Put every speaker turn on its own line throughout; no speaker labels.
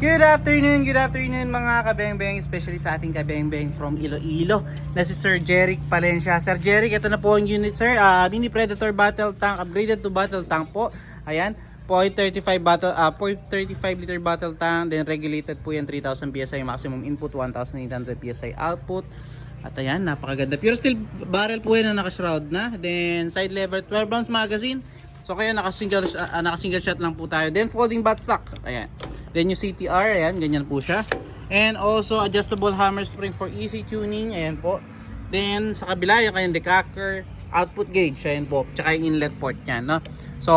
Good afternoon mga kabengbeng, especially sa ating kabengbeng from Iloilo na si Sir Jeric Palencia. Sir Jeric, ito na po ang unit sir, Mini Predator Battle Tank, upgraded to Battle Tank po. Ayan, 0.35 liter battle tank, then regulated po yan 3,000 PSI maximum input, 1,800 PSI output. At ayan, napakaganda. Pure steel barrel po yan na naka-shroud na. Then side lever 12 rounds magazine. So kaya naka-single shot lang po tayo. Then folding buttstock. Ayan. Then yung CTR, ayan, ganyan po siya. And also adjustable hammer spring for easy tuning, ayan po. Then sa kabila yung kanyang decacker, output gauge, ayan po. Tsaka yung inlet port niyan, no? So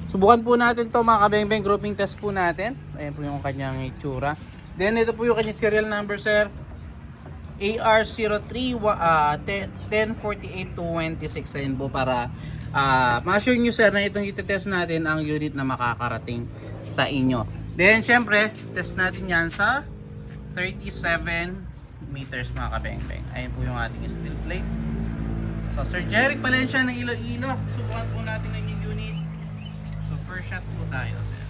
subukan po natin to mga kabengbeng, grouping test po natin. Ayan po yung kanyang itsura. Then ito po yung kanyang serial number sir, AR03 1048-26, ayan po, para ma-assure nyo sir na itong itetest natin ang unit na makakarating sa inyo. Then syempre test natin yan sa 37 meters mga kabengbeng. Ayan po yung ating steel plate. So Sir Jeric Palencia ng Iloilo, subukan po natin ng yung unit. So first shot po tayo sir.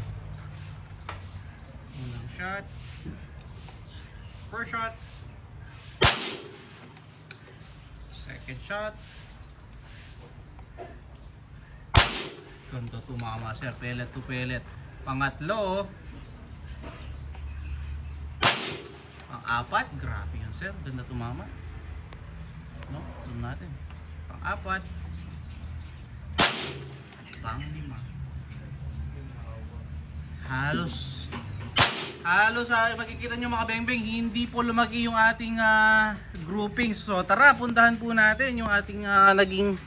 Unang shot, first shot, second shot. Ganito tumama sir, pellet to pellet. Pangatlo, pang-apat, grabe yun sir, ganda tumama. No, zoom natin. Pang-apat, pang-lima. Halos makikita nyo mga bengbeng, hindi po lumaki yung ating grouping. So tara, puntahan po natin yung ating naging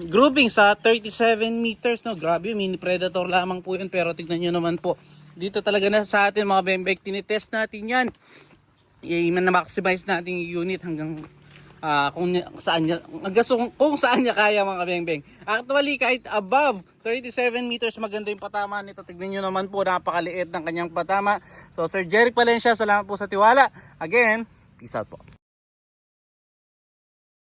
grouping sa 37 meters, no? Grabe, mini predator lamang po yun, pero tignan nyo naman po dito talaga na sa atin mga bengbeng, tinitest natin yan, i-maximize natin yung unit hanggang kung saan niya kaya mga bengbeng. Actually kahit above 37 meters maganda yung patama nito. Tignan nyo naman po, napakaliit ng kanyang patama. So Sir Jeric Palencia, salamat po sa tiwala. Again, peace out po.